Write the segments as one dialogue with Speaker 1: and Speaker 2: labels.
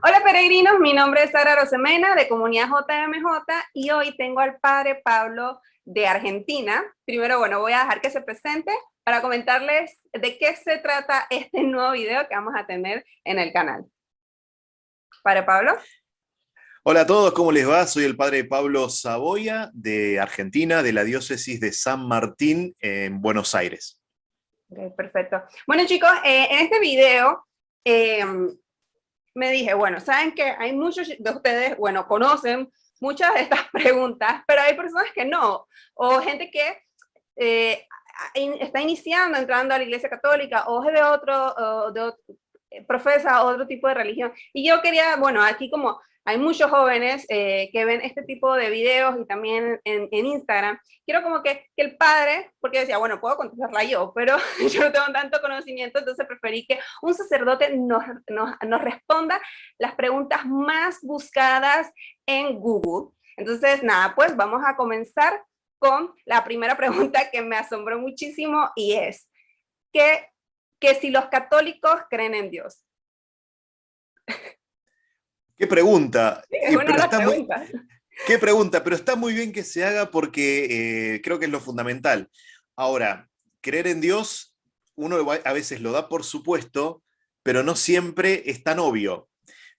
Speaker 1: Hola peregrinos, mi nombre es Sara Rosemena de Comunidad JMJ y hoy tengo al padre Pablo de Argentina. Primero, bueno, voy a dejar que se presente para comentarles de qué se trata este nuevo video que vamos a tener en el canal. Padre Pablo.
Speaker 2: Hola a todos, ¿cómo les va? Soy el padre Pablo Saboya de Argentina, de la diócesis de San Martín en Buenos Aires.
Speaker 1: Okay, perfecto. Bueno chicos, en este video me dije, bueno, saben que hay muchos de ustedes, bueno, conocen muchas de estas preguntas, pero hay personas que no, o gente que eh, está iniciando, entrando a la Iglesia Católica, o es de profesa otro tipo de religión. Y yo quería, bueno, aquí como hay muchos jóvenes que ven este tipo de videos y también en Instagram, quiero como que el padre, porque decía, bueno, puedo contestarla yo, pero yo no tengo tanto conocimiento, entonces preferí que un sacerdote nos responda las preguntas más buscadas en Google. Entonces, nada, pues vamos a comenzar con la primera pregunta que me asombró muchísimo y es, que si los católicos creen en Dios.
Speaker 2: Qué pregunta,
Speaker 1: Sí, es una
Speaker 2: pero
Speaker 1: de las
Speaker 2: está muy,
Speaker 1: preguntas.
Speaker 2: qué pregunta, pero está muy bien que se haga porque creo que es lo fundamental. Ahora, creer en Dios, uno a veces lo da por supuesto, pero no siempre es tan obvio,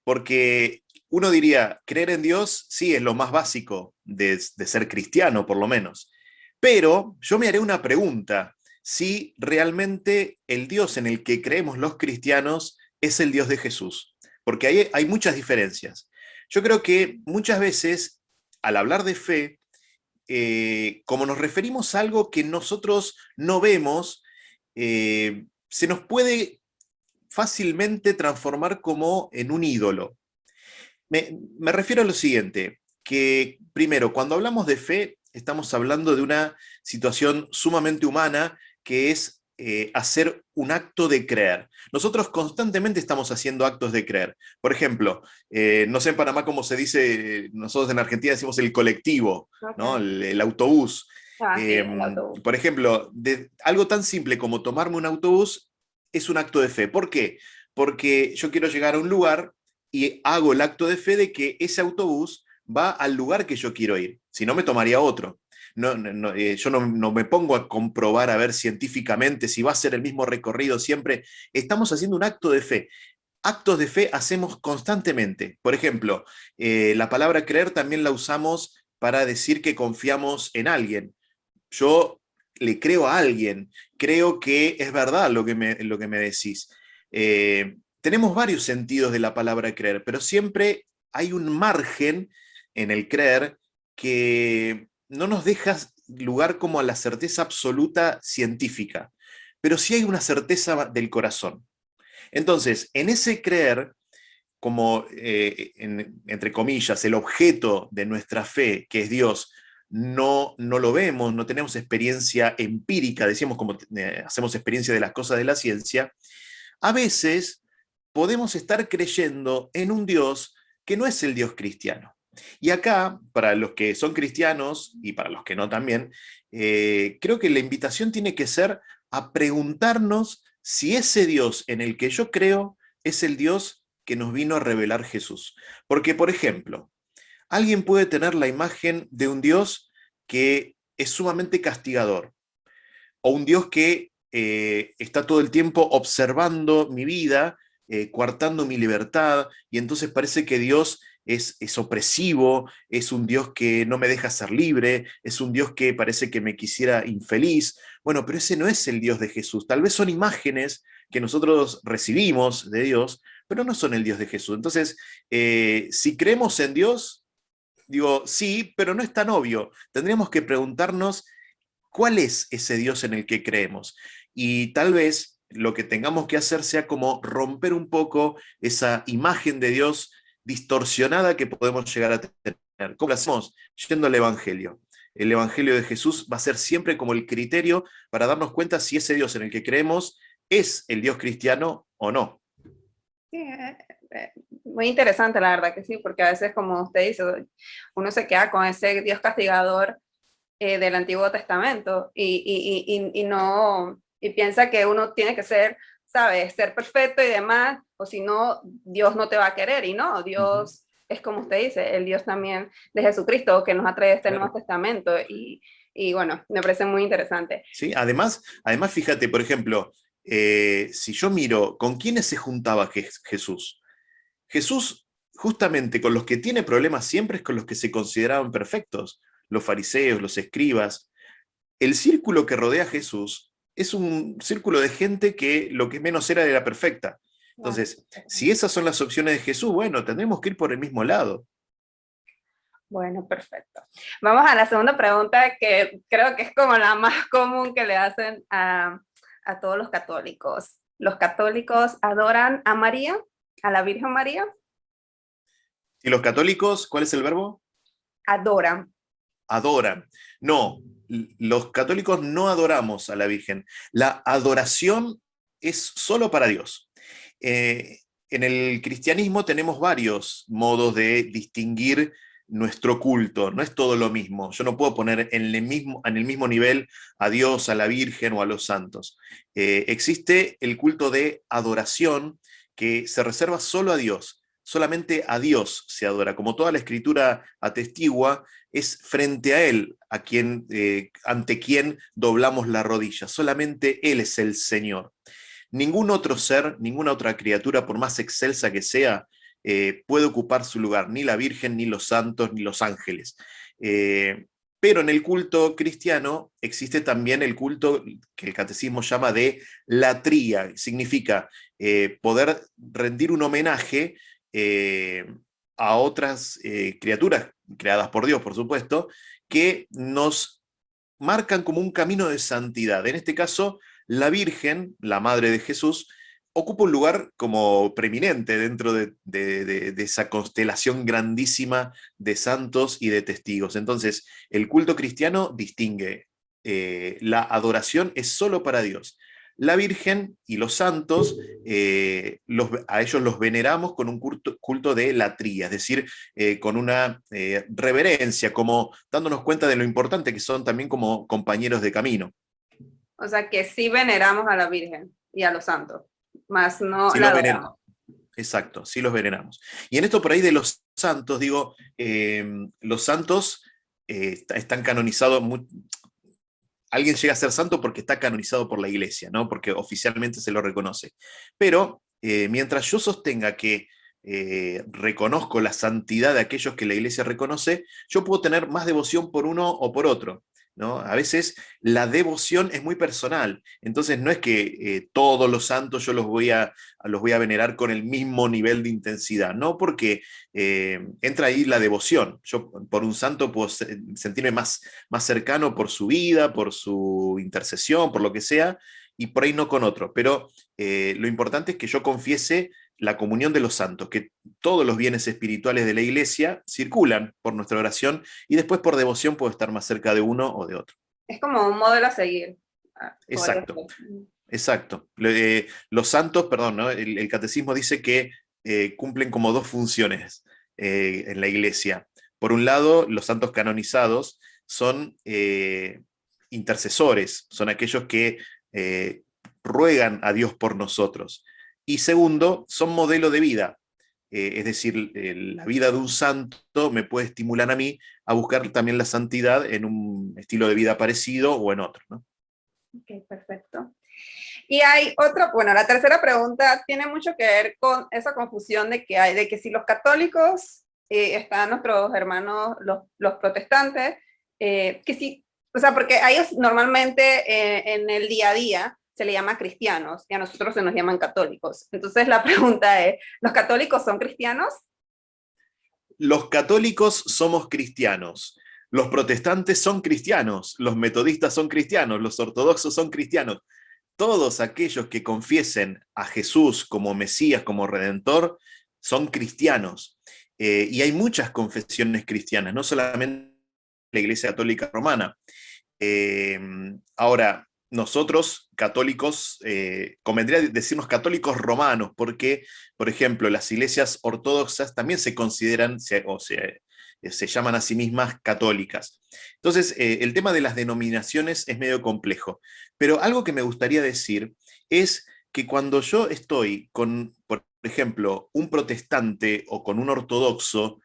Speaker 2: porque uno diría, creer en Dios sí es lo más básico de ser cristiano, por lo menos. Pero yo me haré una pregunta, si realmente el Dios en el que creemos los cristianos es el Dios de Jesús, porque hay muchas diferencias. Yo creo que muchas veces, al hablar de fe, como nos referimos a algo que nosotros no vemos, se nos puede fácilmente transformar como en un ídolo. Me refiero a lo siguiente, que primero, cuando hablamos de fe, estamos hablando de una situación sumamente humana que es hacer un acto de creer. Nosotros constantemente estamos haciendo actos de creer. Por ejemplo, no sé en Panamá cómo se dice, nosotros en Argentina decimos el colectivo, ¿no?
Speaker 1: Okay.
Speaker 2: El autobús.
Speaker 1: Ah, sí,
Speaker 2: Eh,
Speaker 1: el autobús.
Speaker 2: por ejemplo, algo tan simple como tomarme un autobús es un acto de fe. ¿Por qué? Porque yo quiero llegar a un lugar y hago el acto de fe de que ese autobús va al lugar que yo quiero ir. Si no, me tomaría otro. Yo no me pongo a comprobar a ver científicamente si va a ser el mismo recorrido siempre. Estamos haciendo un acto de fe. Actos de fe hacemos constantemente. Por ejemplo, la palabra creer también la usamos para decir que confiamos en alguien. Yo le creo a alguien, creo que es verdad lo que me decís. Tenemos varios sentidos de la palabra creer, pero siempre hay un margen en el creer que no nos deja lugar como a la certeza absoluta científica, pero sí hay una certeza del corazón. Entonces, en ese creer, como, entre comillas, el objeto de nuestra fe, que es Dios, no lo vemos, no tenemos experiencia empírica, decimos como hacemos experiencia de las cosas de la ciencia, a veces podemos estar creyendo en un Dios que no es el Dios cristiano. Y acá, para los que son cristianos y para los que no también, creo que la invitación tiene que ser a preguntarnos si ese Dios en el que yo creo es el Dios que nos vino a revelar Jesús. Porque, por ejemplo, alguien puede tener la imagen de un Dios que es sumamente castigador, o un Dios que está todo el tiempo observando mi vida, coartando mi libertad, y entonces parece que Dios es opresivo, es un Dios que no me deja ser libre, es un Dios que parece que me quisiera infeliz. Bueno, pero ese no es el Dios de Jesús. Tal vez son imágenes que nosotros recibimos de Dios, pero no son el Dios de Jesús. Entonces, si creemos en Dios, digo, sí, pero no es tan obvio. Tendríamos que preguntarnos cuál es ese Dios en el que creemos. Y tal vez lo que tengamos que hacer sea como romper un poco esa imagen de Dios distorsionada que podemos llegar a tener. ¿Cómo lo hacemos? Yendo al Evangelio. El Evangelio de Jesús va a ser siempre como el criterio para darnos cuenta si ese Dios en el que creemos es el Dios cristiano o no.
Speaker 1: Sí, muy interesante, la verdad que sí, porque a veces, como usted dice, uno se queda con ese Dios castigador del Antiguo Testamento y no, y piensa que uno tiene que ser ¿sabes?, ser perfecto y demás, o si no, Dios no te va a querer, y no, Dios es como usted dice, el Dios también de Jesucristo, que nos ha traído este Nuevo Testamento, y bueno, me parece muy interesante.
Speaker 2: Sí, además, fíjate, por ejemplo, si yo miro con quiénes se juntaba Jesús. Jesús, justamente con los que tiene problemas siempre es con los que se consideraban perfectos, los fariseos, los escribas. El círculo que rodea a Jesús es un círculo de gente que lo que menos era perfecta. Entonces, si esas son las opciones de Jesús, bueno, tendremos que ir por el mismo lado.
Speaker 1: Bueno, perfecto. Vamos a la segunda pregunta, que creo que es como la más común que le hacen a todos los católicos. ¿Los católicos adoran a María, a la Virgen María?
Speaker 2: ¿Y los católicos, cuál es el verbo?
Speaker 1: Adoran.
Speaker 2: Adoran. No, los católicos no adoramos a la Virgen. La adoración es solo para Dios. En el cristianismo tenemos varios modos de distinguir nuestro culto, no es todo lo mismo. Yo no puedo poner en el mismo nivel a Dios, a la Virgen o a los santos. Existe el culto de adoración que se reserva solo a Dios, solamente a Dios se adora, como toda la escritura atestigua, es frente a Él ante quien doblamos la rodilla, solamente Él es el Señor. Ningún otro ser, ninguna otra criatura, por más excelsa que sea, puede ocupar su lugar, ni la Virgen, ni los santos, ni los ángeles. Pero en el culto cristiano existe también el culto que el catecismo llama de latría, significa poder rendir un homenaje a otras criaturas creadas por Dios, por supuesto, que nos marcan como un camino de santidad. En este caso, la Virgen, la Madre de Jesús, ocupa un lugar como preeminente dentro de esa constelación grandísima de santos y de testigos. Entonces, el culto cristiano distingue, la adoración es solo para Dios. La Virgen y los santos, a ellos los veneramos con un culto de latría, es decir, con una reverencia, como dándonos cuenta de lo importante que son también como compañeros de camino.
Speaker 1: O sea, que sí veneramos a la Virgen y a los santos, más no
Speaker 2: Sí
Speaker 1: la
Speaker 2: los
Speaker 1: adoramos.
Speaker 2: Exacto, sí los veneramos. Y en esto por ahí de los santos, digo, los santos están canonizados, alguien llega a ser santo porque está canonizado por la iglesia, ¿no? Porque oficialmente se lo reconoce. Pero mientras yo sostenga que reconozco la santidad de aquellos que la iglesia reconoce, yo puedo tener más devoción por uno o por otro, ¿no? A veces la devoción es muy personal, entonces no es que todos los santos yo los voy a venerar con el mismo nivel de intensidad, no, porque entra ahí la devoción. Yo por un santo puedo sentirme más cercano por su vida, por su intercesión, por lo que sea, y por ahí no con otro. Pero lo importante es que yo confiese la comunión de los santos, que todos los bienes espirituales de la iglesia circulan por nuestra oración y después por devoción puedo estar más cerca de uno o de otro.
Speaker 1: Es como un modelo a seguir.
Speaker 2: Exacto, exacto. Los santos, perdón, ¿no? El catecismo dice que cumplen como dos funciones en la iglesia. Por un lado, los santos canonizados son intercesores, son aquellos que ruegan a Dios por nosotros. Y segundo, son modelo de vida. Es decir, la vida de un santo me puede estimular a mí a buscar también la santidad en un estilo de vida parecido o en otro, ¿no?
Speaker 1: Ok, perfecto. Y hay otra, bueno, la tercera pregunta tiene mucho que ver con esa confusión de que hay, de que si los católicos, están nuestros hermanos, los protestantes, que sí, o sea, porque a ellos normalmente en el día a día se le llama cristianos y a nosotros se nos llaman católicos. Entonces la pregunta es, ¿los católicos son cristianos?
Speaker 2: Los católicos somos cristianos, los protestantes son cristianos, los metodistas son cristianos, los ortodoxos son cristianos. Todos aquellos que confiesen a Jesús como Mesías, como Redentor, son cristianos. Y hay muchas confesiones cristianas, no solamente la Iglesia Católica Romana. Ahora, nosotros, católicos, convendría decirnos católicos romanos, porque, por ejemplo, las iglesias ortodoxas también se consideran, se llaman a sí mismas católicas. Entonces, el tema de las denominaciones es medio complejo, pero algo que me gustaría decir es que cuando yo estoy con, por ejemplo, un protestante o con un ortodoxo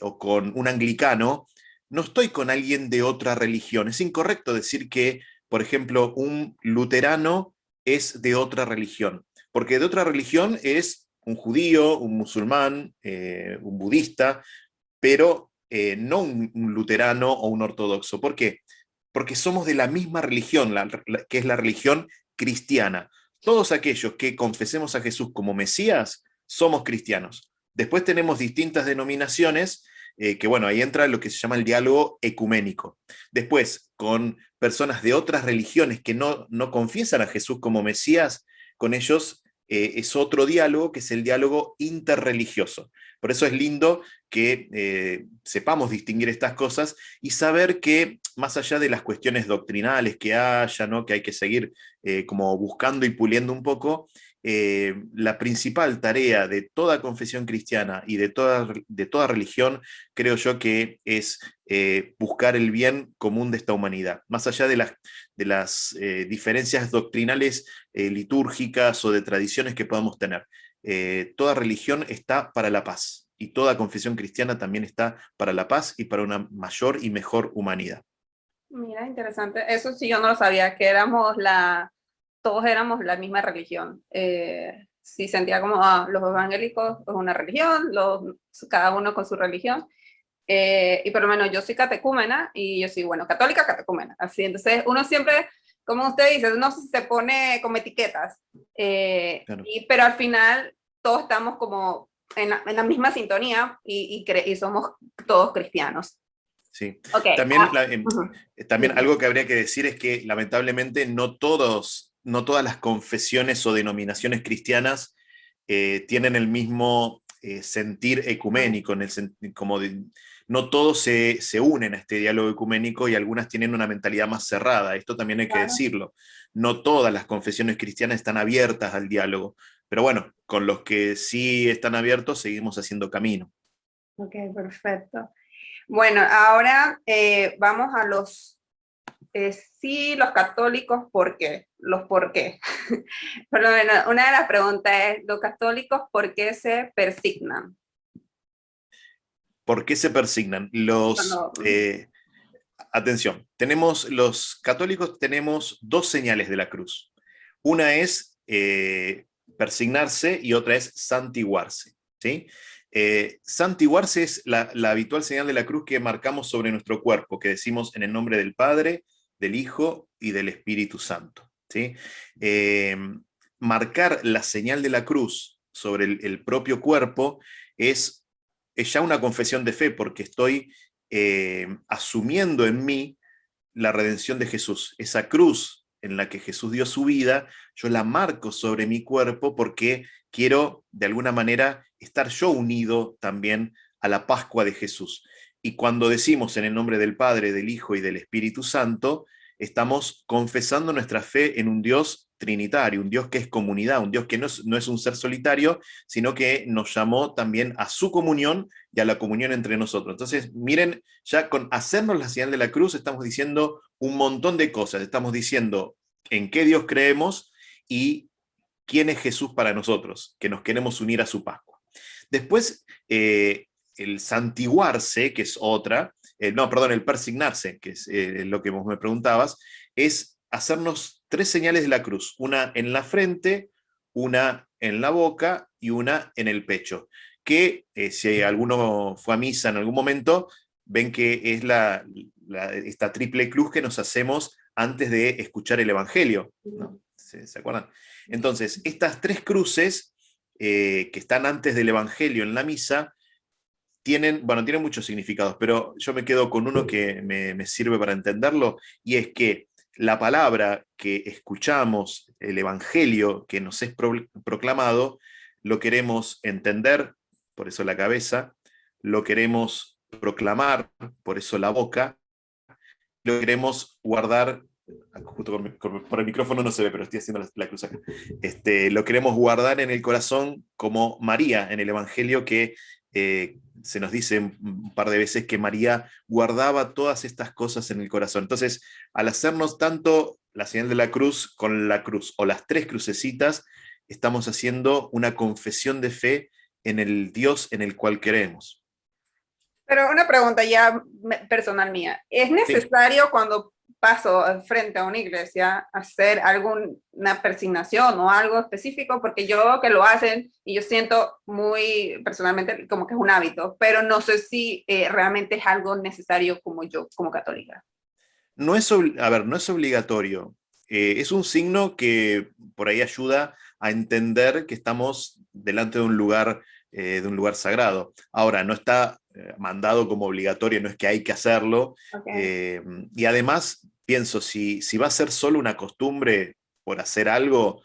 Speaker 2: o con un anglicano, no estoy con alguien de otra religión. Es incorrecto decir que, por ejemplo, un luterano es de otra religión, porque de otra religión es un judío, un musulmán, un budista, pero no un luterano o un ortodoxo. ¿Por qué? Porque somos de la misma religión, que es la religión cristiana. Todos aquellos que confesemos a Jesús como Mesías, somos cristianos. Después tenemos distintas denominaciones, que bueno, ahí entra lo que se llama el diálogo ecuménico. Después, con personas de otras religiones que no confiesan a Jesús como Mesías, con ellos es otro diálogo, que es el diálogo interreligioso. Por eso es lindo que sepamos distinguir estas cosas y saber que más allá de las cuestiones doctrinales que haya, ¿no? Que hay que seguir como buscando y puliendo un poco, la principal tarea de toda confesión cristiana y de toda religión, creo yo que es buscar el bien común de esta humanidad. Más allá de las diferencias doctrinales, litúrgicas o de tradiciones que podamos tener. Toda religión está para la paz y toda confesión cristiana también está para la paz y para una mayor y mejor humanidad.
Speaker 1: Mira, interesante. Eso sí, yo no lo sabía, que todos éramos la misma religión. Sí sentía como, los evangélicos es una religión, cada uno con su religión. Y por lo menos yo soy catecúmena y yo soy, bueno, católica catecúmena. Así, entonces uno siempre, como usted dice, uno se pone como etiquetas.
Speaker 2: Claro.
Speaker 1: Pero al final todos estamos como en la misma sintonía y somos todos cristianos.
Speaker 2: Sí.
Speaker 1: Okay.
Speaker 2: También,
Speaker 1: Uh-huh.
Speaker 2: también algo que habría que decir es que lamentablemente no todas las confesiones o denominaciones cristianas tienen el mismo sentir ecuménico, no todos se unen a este diálogo ecuménico y algunas tienen una mentalidad más cerrada. Esto también hay que
Speaker 1: Claro.
Speaker 2: decirlo. No todas las confesiones cristianas están abiertas al diálogo, pero bueno, con los que sí están abiertos seguimos haciendo camino.
Speaker 1: Ok, perfecto. Bueno, ahora vamos a sí, los católicos, ¿por qué? Los por qué. Por lo menos, una de las preguntas es, ¿los católicos por qué se persignan?
Speaker 2: ¿Por qué se persignan?
Speaker 1: Cuando,
Speaker 2: Atención, los católicos tenemos dos señales de la cruz. Una es persignarse y otra es santiguarse. ¿Sí? Santiguarse es la habitual señal de la cruz que marcamos sobre nuestro cuerpo, que decimos en el nombre del Padre, del Hijo y del Espíritu Santo. ¿Sí? Marcar la señal de la cruz sobre el propio cuerpo es ya una confesión de fe, porque estoy asumiendo en mí la redención de Jesús. Esa cruz en la que Jesús dio su vida, yo la marco sobre mi cuerpo porque quiero de alguna manera estar yo unido también a la Pascua de Jesús. Y cuando decimos en el nombre del Padre, del Hijo y del Espíritu Santo, estamos confesando nuestra fe en un Dios trinitario, un Dios que es comunidad, un Dios que no es un ser solitario, sino que nos llamó también a su comunión y a la comunión entre nosotros. Entonces, miren, ya con hacernos la señal de la cruz estamos diciendo un montón de cosas. Estamos diciendo en qué Dios creemos y quién es Jesús para nosotros, que nos queremos unir a su Pascua. Después, el santiguarse, que es otra, el persignarse, que es lo que vos me preguntabas, es hacernos tres señales de la cruz, una en la frente, una en la boca y una en el pecho, que si alguno fue a misa en algún momento, ven que es esta triple cruz que nos hacemos antes de escuchar el Evangelio, ¿no? ¿Se acuerdan? Entonces, estas tres cruces que están antes del Evangelio en la misa, tienen muchos significados, pero yo me quedo con uno que me sirve para entenderlo, y es que la palabra que escuchamos, el Evangelio que nos es proclamado, lo queremos entender, por eso la cabeza, lo queremos proclamar, por eso la boca, lo queremos guardar, justo por el micrófono no se ve, pero estoy haciendo la cruz acá, lo queremos guardar en el corazón como María en el Evangelio, que se nos dice un par de veces que María guardaba todas estas cosas en el corazón. Entonces, al hacernos tanto la señal de la cruz con la cruz o las tres crucecitas, estamos haciendo una confesión de fe en el Dios en el cual creemos.
Speaker 1: Pero una pregunta ya personal mía. ¿Es
Speaker 2: Sí.
Speaker 1: necesario cuando paso frente a una iglesia hacer alguna persignación o algo específico? Porque yo veo que lo hacen y yo siento muy personalmente como que es un hábito, pero no sé si realmente es algo necesario como yo, como católica.
Speaker 2: No es, a ver, no es obligatorio. Es un signo que por ahí ayuda a entender que estamos delante de un lugar sagrado. Ahora, no está mandado como obligatorio, no es que hay que hacerlo.
Speaker 1: Okay.
Speaker 2: Y además, pienso, si va a ser solo una costumbre por hacer algo,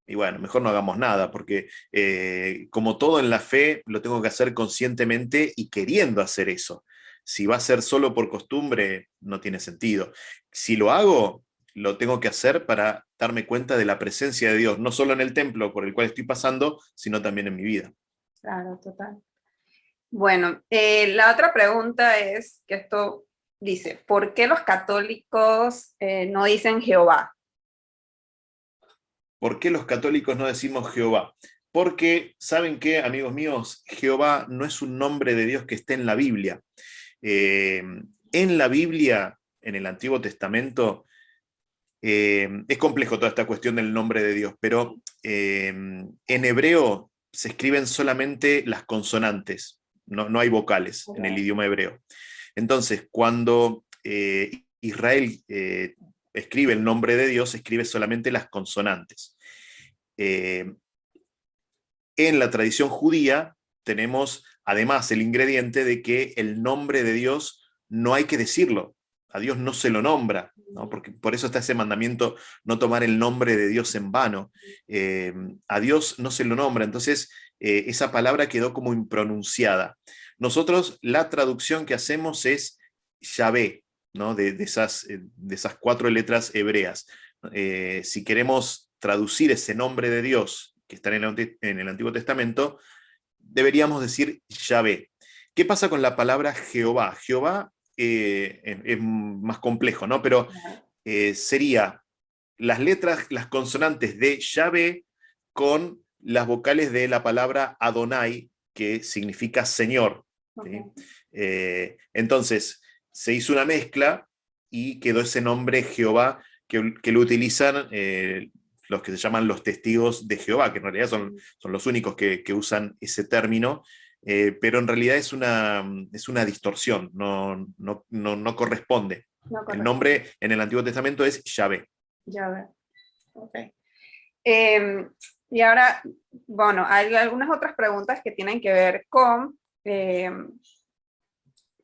Speaker 2: y bueno, mejor no hagamos nada, porque como todo en la fe, lo tengo que hacer conscientemente y queriendo hacer eso. Si va a ser solo por costumbre, no tiene sentido. Si lo hago, lo tengo que hacer para darme cuenta de la presencia de Dios, no solo en el templo por el cual estoy pasando, sino también en mi vida.
Speaker 1: Claro, total. Bueno, la otra pregunta es que esto dice, ¿por qué los católicos no dicen Jehová?
Speaker 2: ¿Por qué los católicos no decimos Jehová? Porque, ¿saben qué, amigos míos? Jehová no es un nombre de Dios que esté en la Biblia. Eh, en la Biblia, en el Antiguo Testamento, es complejo toda esta cuestión del nombre de Dios, pero en hebreo se escriben solamente las consonantes, no hay vocales en el
Speaker 1: Okay.
Speaker 2: idioma hebreo. Entonces, cuando Israel escribe el nombre de Dios, escribe solamente las consonantes. Eh, en la tradición judía tenemos además el ingrediente de que el nombre de Dios no hay que decirlo, a Dios no se lo nombra, ¿no? Porque por eso está ese mandamiento, no tomar el nombre de Dios en vano. A Dios no se lo nombra, entonces esa palabra quedó como impronunciada. Nosotros la traducción que hacemos es Yahvé, ¿no? De esas cuatro letras hebreas. Si queremos traducir ese nombre de Dios que está en el Antiguo Testamento, deberíamos decir Yahvé. ¿Qué pasa con la palabra Jehová? Jehová es más complejo, ¿no? Pero sería las letras, las consonantes de Yahvé con las vocales de la palabra Adonai, que significa Señor. ¿Sí?
Speaker 1: Okay.
Speaker 2: Entonces, se hizo una mezcla y quedó ese nombre Jehová que lo utilizan los que se llaman los testigos de Jehová, que en realidad son los únicos que usan ese término, pero en realidad es una distorsión, no corresponde.
Speaker 1: No
Speaker 2: El
Speaker 1: corresponde.
Speaker 2: nombre en el Antiguo Testamento es Yahvé.
Speaker 1: Ya veo. Okay. Eh, y ahora, bueno, hay algunas otras preguntas que tienen que ver con eh,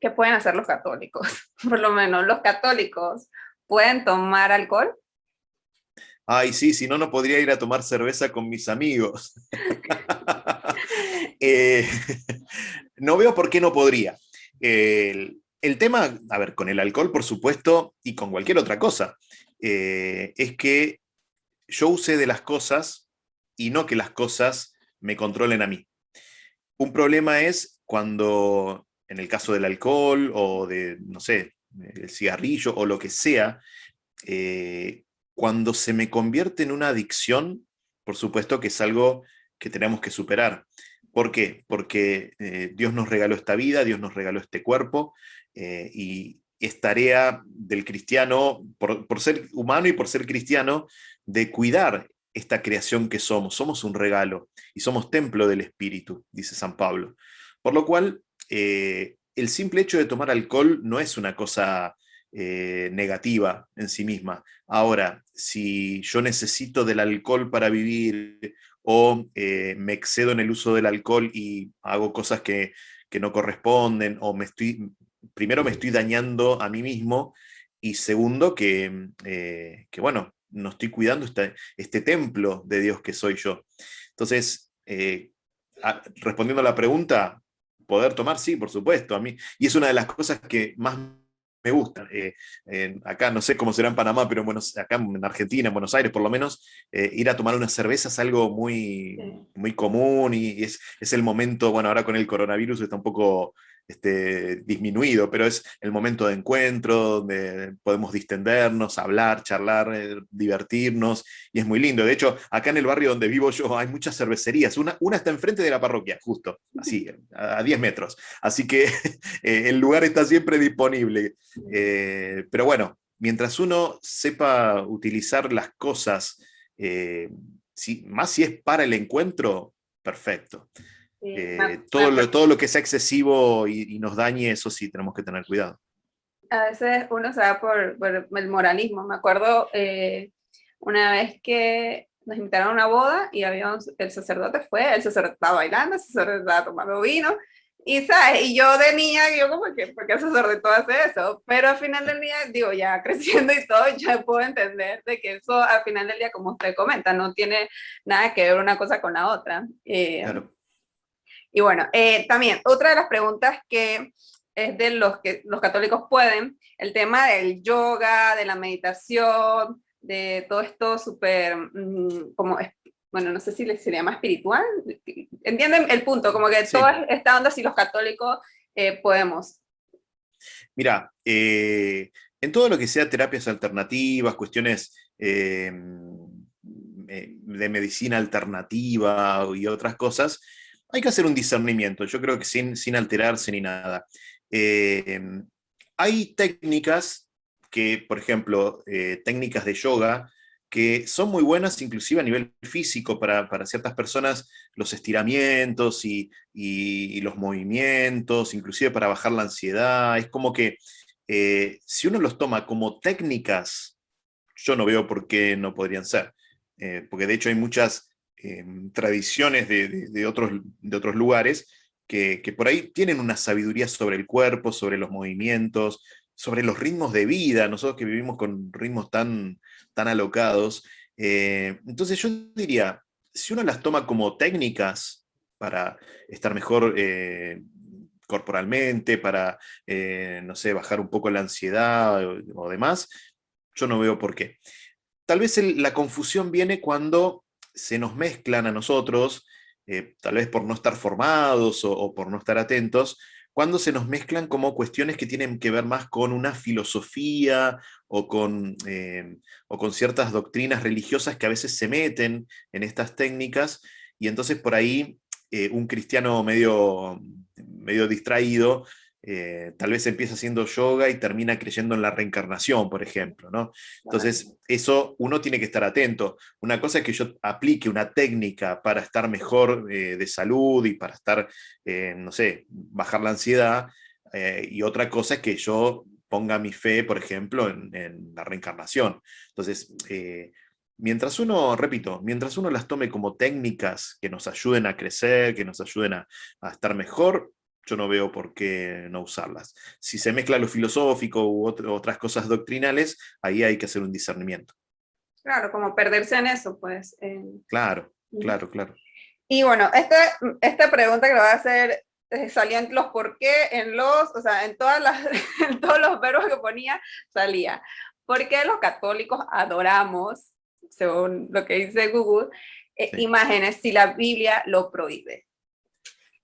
Speaker 1: qué pueden hacer los católicos. Por lo menos, los católicos pueden tomar alcohol.
Speaker 2: Ay, sí, si no, no podría ir a tomar cerveza con mis amigos. Eh, no veo por qué no podría. El tema, a ver, con el alcohol, por supuesto, y con cualquier otra cosa, es que yo use de las cosas y no que las cosas me controlen a mí. Un problema es cuando, en el caso del alcohol o de, no sé, el cigarrillo o lo que sea, eh, cuando se me convierte en una adicción, por supuesto que es algo que tenemos que superar. ¿Por qué? Porque Dios nos regaló esta vida, Dios nos regaló este cuerpo, y es tarea del cristiano, por ser humano y por ser cristiano, de cuidar esta creación que somos. Somos un regalo y somos templo del Espíritu, dice San Pablo. Por lo cual, el simple hecho de tomar alcohol no es una cosa negativa en sí misma. Ahora, si yo necesito del alcohol para vivir o me excedo en el uso del alcohol y hago cosas que no corresponden o primero me estoy dañando a mí mismo y segundo que bueno, no estoy cuidando este templo de Dios que soy yo. Entonces, respondiendo a la pregunta, poder tomar, sí, por supuesto, a mí. Y es una de las cosas que más me gusta. Acá no sé cómo será en Panamá, pero acá en Argentina, en Buenos Aires por lo menos, ir a tomar una cerveza es algo muy,
Speaker 1: Sí.
Speaker 2: muy común y es el momento, bueno, ahora con el coronavirus está un poco disminuido, pero es el momento de encuentro, donde podemos distendernos, hablar, charlar, divertirnos, y es muy lindo. De hecho, acá en el barrio donde vivo yo hay muchas cervecerías. Una está enfrente de la parroquia, justo, así, a 10 metros. Así que el lugar está siempre disponible. Pero bueno, mientras uno sepa utilizar las cosas, más si es para el encuentro, perfecto.
Speaker 1: Sí,
Speaker 2: Todo lo que sea excesivo y nos dañe, eso sí, tenemos que tener cuidado.
Speaker 1: a veces uno se va por el moralismo. Me acuerdo una vez que nos invitaron a una boda y el sacerdote fue, el sacerdote estaba bailando, el sacerdote estaba tomando vino, y sabes, y yo de niña, yo como que, ¿por qué el sacerdote hace eso? Pero al final del día, digo, ya creciendo y todo, ya puedo entender de que eso al final del día, como usted comenta, no tiene nada que ver una cosa con la otra.
Speaker 2: Claro.
Speaker 1: Y bueno, también otra de las preguntas que es de los que los católicos pueden, el tema del yoga, de la meditación, de todo esto súper, como, bueno, no sé si se llama espiritual, ¿entienden el punto? Como que
Speaker 2: Sí.
Speaker 1: toda esta onda, si los católicos podemos.
Speaker 2: Mira, en todo lo que sea terapias alternativas, cuestiones de medicina alternativa y otras cosas, hay que hacer un discernimiento, yo creo que sin alterarse ni nada. Eh, Hay técnicas que, por ejemplo, técnicas de yoga, que son muy buenas inclusive a nivel físico para ciertas personas, los estiramientos y los movimientos, inclusive para bajar la ansiedad. Es como que si uno los toma como técnicas, yo no veo por qué no podrían ser. Porque de hecho hay muchas tradiciones de otros lugares que por ahí tienen una sabiduría sobre el cuerpo, sobre los movimientos, sobre los ritmos de vida, nosotros que vivimos con ritmos tan alocados. Entonces yo diría, si uno las toma como técnicas para estar mejor corporalmente, para, no sé, bajar un poco la ansiedad o demás, yo no veo por qué. Tal vez la confusión viene cuando se nos mezclan a nosotros, tal vez por no estar formados o por no estar atentos, cuando se nos mezclan como cuestiones que tienen que ver más con una filosofía o con ciertas doctrinas religiosas que a veces se meten en estas técnicas, y entonces por ahí un cristiano medio distraído tal vez empieza haciendo yoga y termina creyendo en la reencarnación, por ejemplo, ¿no? Entonces, eso uno tiene que estar atento. Una cosa es que yo aplique una técnica para estar mejor de salud y para estar, no sé, bajar la ansiedad, y otra cosa es que yo ponga mi fe, por ejemplo, en la reencarnación. Entonces, mientras uno las tome como técnicas que nos ayuden a crecer, que nos ayuden a estar mejor, yo no veo por qué no usarlas. Si se mezcla lo filosófico u otras cosas doctrinales, ahí hay que hacer un discernimiento.
Speaker 1: Claro, como perderse en eso, pues.
Speaker 2: Claro, claro, claro.
Speaker 1: Y bueno, esta pregunta que lo voy a hacer salía en los por qué, o sea, en en todos los verbos que ponía, salía. ¿Por qué los católicos adoramos, según lo que dice Google,
Speaker 2: Sí.
Speaker 1: imágenes si la Biblia lo prohíbe?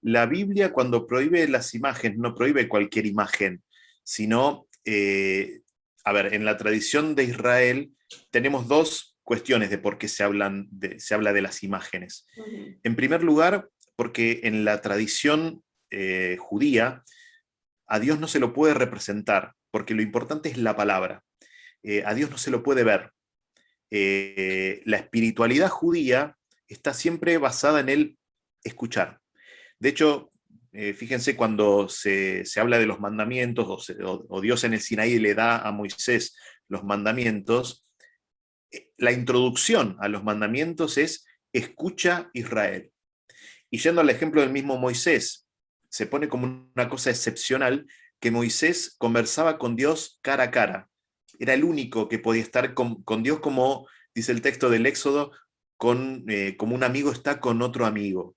Speaker 2: La Biblia, cuando prohíbe las imágenes, no prohíbe cualquier imagen, sino, a ver, en la tradición de Israel tenemos dos cuestiones de por qué se habla de las imágenes. En primer lugar, porque en la tradición judía a Dios no se lo puede representar, porque lo importante es la palabra. A Dios no se lo puede ver. La espiritualidad judía está siempre basada en el escuchar. De hecho, fíjense cuando se habla de los mandamientos, o Dios en el Sinaí le da a Moisés los mandamientos, la introducción a los mandamientos es escucha Israel. Y yendo al ejemplo del mismo Moisés, se pone como una cosa excepcional que Moisés conversaba con Dios cara a cara. Era el único que podía estar con Dios, como dice el texto del Éxodo, como un amigo está con otro amigo.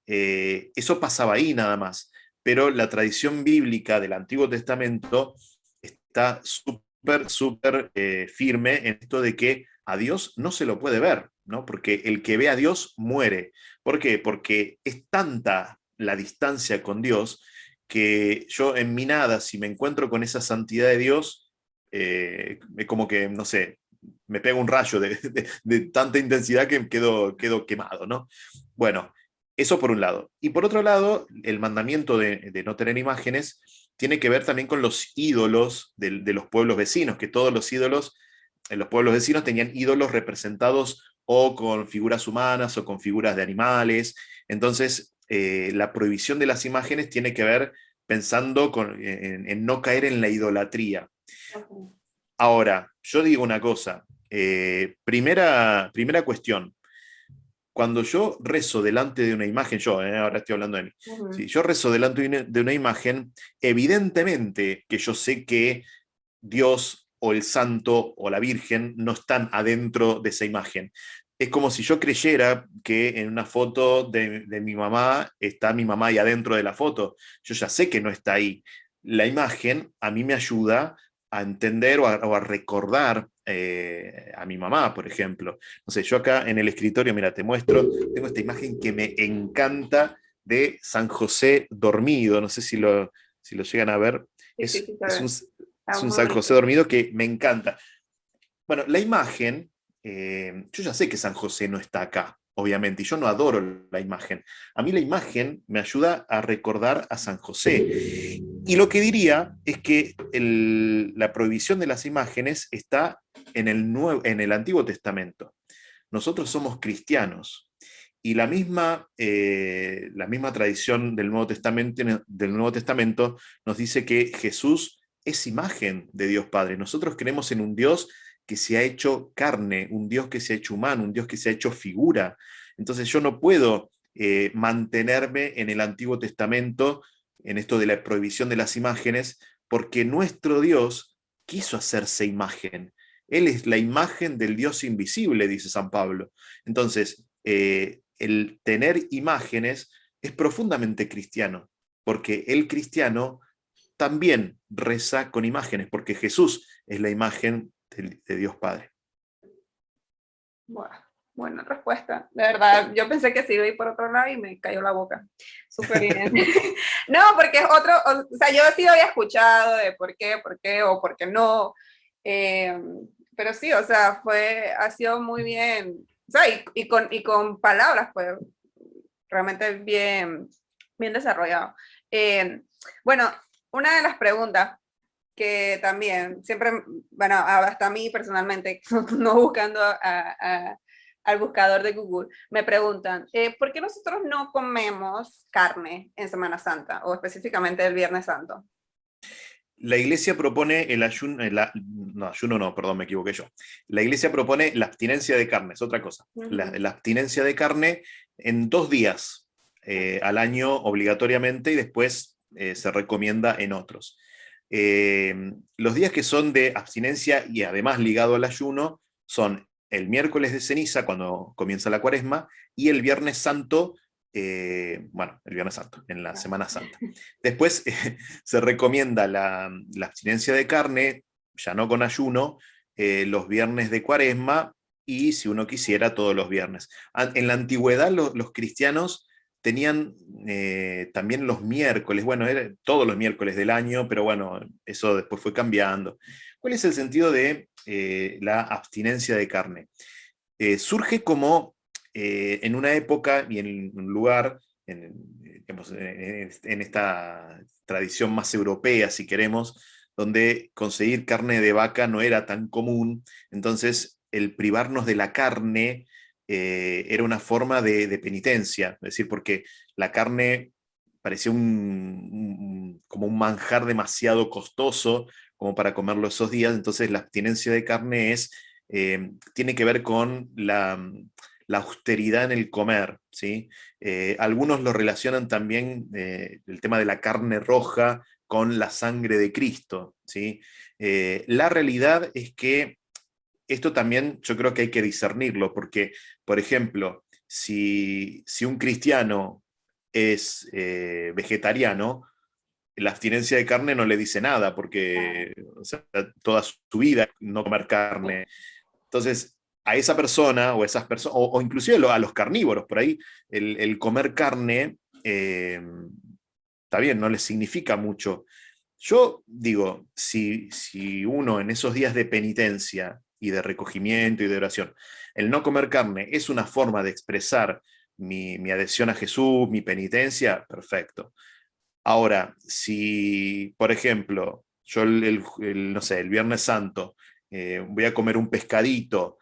Speaker 2: Eso pasaba ahí nada más, pero la tradición bíblica del Antiguo Testamento está súper firme en esto de que a Dios no se lo puede ver, ¿no? Porque el que ve a Dios muere. ¿Por qué? Porque es tanta la distancia con Dios que yo en mi nada, si me encuentro con esa santidad de Dios, es como que, no sé, me pega un rayo de tanta intensidad que quedo quemado, ¿no? Bueno, eso por un lado. Y por otro lado, el mandamiento de no tener imágenes tiene que ver también con los ídolos de los pueblos vecinos, que todos los ídolos en los pueblos vecinos tenían ídolos representados o con figuras humanas o con figuras de animales. Entonces, la prohibición de las imágenes tiene que ver pensando en no caer en la idolatría.
Speaker 1: Ujú.
Speaker 2: Ahora, yo digo una cosa. Primera cuestión. Cuando yo rezo delante de una imagen, ahora estoy hablando de mí, si
Speaker 1: Ujú.
Speaker 2: yo rezo delante de una imagen, evidentemente que yo sé que Dios o el santo o la Virgen no están adentro de esa imagen. Es como si yo creyera que en una foto de mi mamá está mi mamá ahí adentro de la foto. Yo ya sé que no está ahí. La imagen a mí me ayuda a entender o a recordar a mi mamá, por ejemplo. No sé, yo acá en el escritorio, mira, te muestro, tengo esta imagen que me encanta de San José dormido. No sé si lo llegan a ver.
Speaker 1: Sí, sí, sí, se
Speaker 2: Es
Speaker 1: ve.
Speaker 2: un,
Speaker 1: Está
Speaker 2: es un
Speaker 1: muy
Speaker 2: San José
Speaker 1: bonito.
Speaker 2: dormido que me encanta. Bueno, la imagen, yo ya sé que San José no está acá, obviamente, y yo no adoro la imagen. A mí la imagen me ayuda a recordar a San José. Y lo que diría es que la prohibición de las imágenes está en el Antiguo Testamento. Nosotros somos cristianos. Y la misma tradición del Nuevo Testamento nos dice que Jesús es imagen de Dios Padre. Nosotros creemos en un Dios que se ha hecho carne, un Dios que se ha hecho humano, un Dios que se ha hecho figura. Entonces yo no puedo mantenerme en el Antiguo Testamento, en esto de la prohibición de las imágenes, porque nuestro Dios quiso hacerse imagen. Él es la imagen del Dios invisible, dice San Pablo. Entonces, el tener imágenes es profundamente cristiano, porque el cristiano también reza con imágenes, porque Jesús es la imagen de Dios Padre.
Speaker 1: Buah, buena respuesta. De verdad, yo pensé que sí iba a ir por otro lado y me cayó la boca. Súper bien. No, porque es otro, o sea, yo sí había escuchado de por qué o por qué no. eh, pero sí, o sea, ha sido muy bien. O sea, y con palabras, pues, realmente bien, bien desarrollado. Eh, bueno, una de las preguntas que también siempre, bueno, hasta a mí personalmente, no buscando al buscador de Google, me preguntan, ¿por qué nosotros no comemos carne en Semana Santa o específicamente el Viernes Santo?
Speaker 2: La iglesia propone el ayuno, no, ayuno no, perdón, me equivoqué yo. La iglesia propone la abstinencia de carne, es otra cosa. La,
Speaker 1: Ujú.
Speaker 2: la abstinencia de carne en 2 días al año obligatoriamente y después se recomienda en otros. Los días que son de abstinencia y además ligado al ayuno son el miércoles de ceniza, cuando comienza la cuaresma, y el viernes santo, bueno, el viernes santo, en la Semana Santa. Después se recomienda la abstinencia de carne, ya no con ayuno, los viernes de cuaresma y si uno quisiera todos los viernes. En la antigüedad los cristianos tenían también los miércoles, bueno, era todos los miércoles del año, pero bueno, eso después fue cambiando. ¿Cuál es el sentido de la abstinencia de carne? Surge como en una época y en un lugar, digamos, en esta tradición más europea, si queremos, donde conseguir carne de vaca no era tan común, entonces el privarnos de la carne era una forma de penitencia, es decir, porque la carne parecía como un manjar demasiado costoso como para comerlo esos días, entonces la abstinencia de carne tiene que ver con la austeridad en el comer, ¿sí? Algunos lo relacionan también, el tema de la carne roja, con la sangre de Cristo, ¿sí? La realidad es que esto también yo creo que hay que discernirlo, porque, por ejemplo, si un cristiano es vegetariano, la abstinencia de carne no le dice nada, porque o sea, toda su vida no comer carne. Entonces, a esa persona o esas personas, o inclusive a los carnívoros, por ahí, el comer carne, está bien, no les significa mucho. Yo digo, si uno en esos días de penitencia y de recogimiento y de oración, el no comer carne es una forma de expresar mi adhesión a Jesús, mi penitencia, perfecto. Ahora, si, por ejemplo, yo no sé, el Viernes Santo voy a comer un pescadito,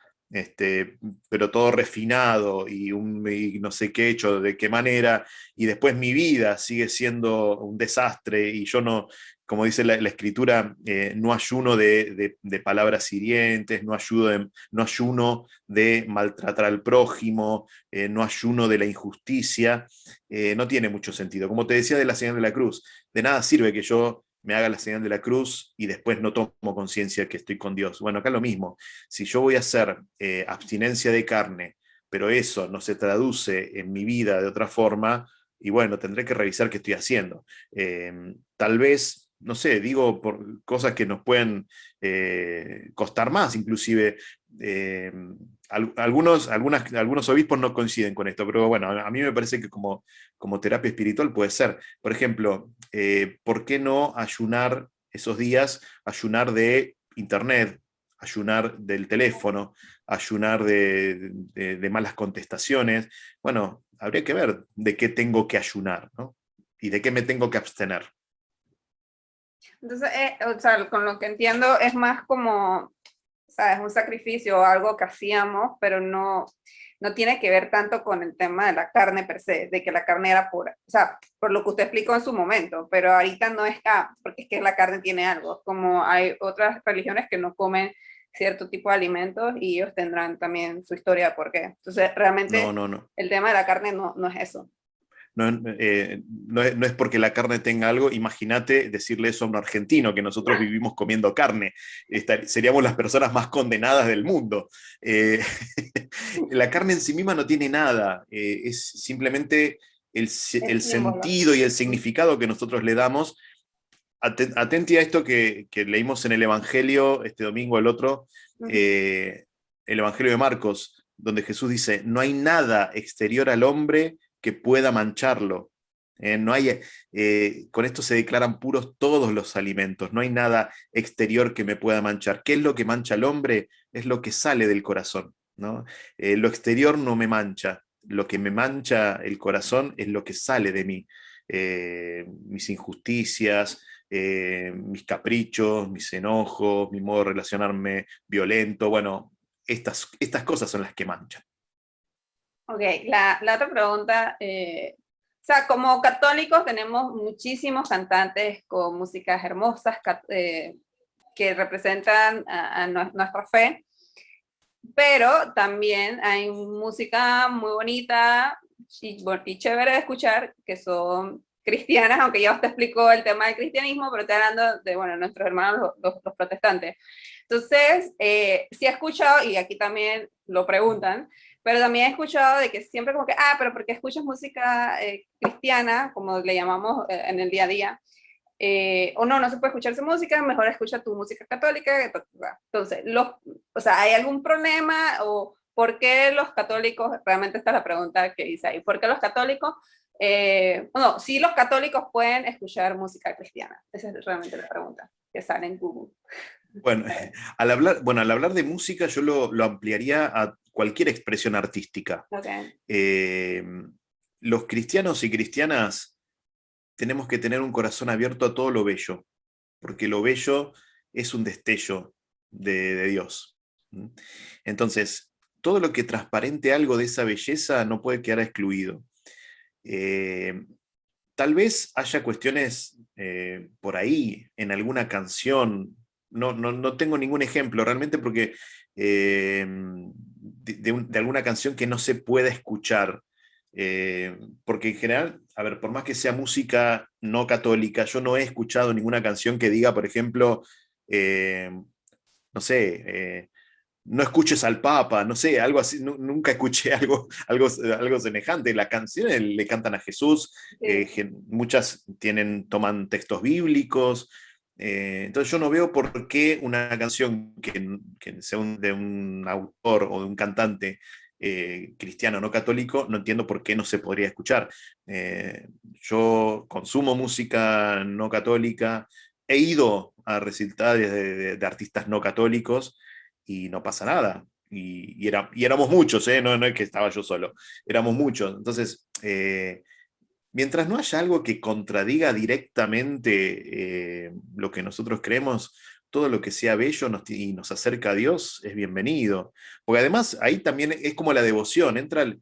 Speaker 2: pero todo refinado y no sé qué hecho, de qué manera, y después mi vida sigue siendo un desastre y yo no, como dice la escritura, no ayuno de palabras hirientes, no ayuno de maltratar al prójimo, no ayuno de la injusticia, no tiene mucho sentido. Como te decía de la señal de la cruz, de nada sirve que yo me haga la señal de la cruz y después no tomo conciencia que estoy con Dios. Bueno, acá lo mismo. Si yo voy a hacer abstinencia de carne, pero eso no se traduce en mi vida de otra forma, y bueno, tendré que revisar qué estoy haciendo. Tal vez, no sé, digo por cosas que nos pueden costar más, inclusive. Algunos obispos no coinciden con esto, pero bueno, a mí me parece que como terapia espiritual puede ser. Por ejemplo, ¿por qué no ayunar esos días, ayunar de internet, ayunar del teléfono, ayunar de malas contestaciones? Bueno, habría que ver de qué tengo que ayunar, ¿no? Y de qué me tengo que abstener.
Speaker 1: Entonces, o sea, con lo que entiendo es más como, ¿sabes? Un sacrificio o algo que hacíamos, pero no tiene que ver tanto con el tema de la carne per se, de que la carne era pura. O sea, por lo que usted explicó en su momento, pero ahorita no está, porque es que la carne tiene algo, como hay otras religiones que no comen cierto tipo de alimentos y ellos tendrán también su historia de por qué. Entonces,
Speaker 2: No,
Speaker 1: realmente
Speaker 2: no, no.
Speaker 1: el tema de la carne no es eso.
Speaker 2: No es porque la carne tenga algo, imagínate decirle eso a un argentino, que nosotros vivimos comiendo carne. Seríamos las personas más condenadas del mundo. Eh, la carne en sí misma no tiene nada, es simplemente
Speaker 1: El
Speaker 2: el
Speaker 1: símbolo.
Speaker 2: sentido y el significado que nosotros le damos. Atenti a esto que leímos en el Evangelio este domingo, el otro, el Evangelio de Marcos, donde Jesús dice, no hay nada exterior al hombre que pueda mancharlo. No hay, con esto se declaran puros todos los alimentos, no hay nada exterior que me pueda manchar. ¿Qué es lo que mancha al hombre? Es lo que sale del corazón, ¿no? Lo exterior no me mancha, lo que me mancha el corazón es lo que sale de mí. Mis injusticias, mis caprichos, mis enojos, mi modo de relacionarme violento, bueno, estas cosas son las que manchan.
Speaker 1: Ok, la otra pregunta, o sea, como católicos tenemos muchísimos cantantes con músicas hermosas que representan nuestra fe, pero también hay música muy bonita y chévere de escuchar que son cristianas, aunque ya usted explicó el tema del cristianismo, pero está hablando de, bueno, nuestros hermanos los protestantes. Entonces, sí he escuchado, y aquí también lo preguntan, pero también he escuchado de que siempre como que, pero ¿por qué escuchas música cristiana, como le llamamos en el día a día? O no se puede escuchar su música, mejor escucha tu música católica. Entonces, o sea, ¿hay algún problema o por qué los católicos, realmente esta es la pregunta que dice ahí, ¿por qué los católicos, no, sí los católicos pueden escuchar música cristiana? Esa es realmente la pregunta que sale en Google.
Speaker 2: Bueno, al hablar de música yo lo ampliaría a cualquier expresión artística.
Speaker 1: Okay.
Speaker 2: Los cristianos y cristianas tenemos que tener un corazón abierto a todo lo bello, porque lo bello es un destello de Dios. Entonces, todo lo que transparente algo de esa belleza no puede quedar excluido. Tal vez haya cuestiones por ahí, en alguna canción, no tengo ningún ejemplo realmente porque de alguna canción que no se pueda escuchar. Porque en general, a ver, por más que sea música no católica, yo no he escuchado ninguna canción que diga, por ejemplo, no sé, no escuches al Papa, no sé, algo así, nunca escuché algo semejante. Las canciones le cantan a Jesús,
Speaker 1: Sí.
Speaker 2: muchas toman textos bíblicos, entonces yo no veo por qué una canción que sea de un autor o de un cantante cristiano no católico, no entiendo por qué no se podría escuchar. Yo consumo música no católica, he ido a recitales de artistas no católicos y no pasa nada. Y éramos muchos, ¿eh? No, no es que estaba yo solo, éramos muchos. Entonces, mientras no haya algo que contradiga directamente lo que nosotros creemos, todo lo que sea bello y nos acerca a Dios es bienvenido. Porque además ahí también es como la devoción, entra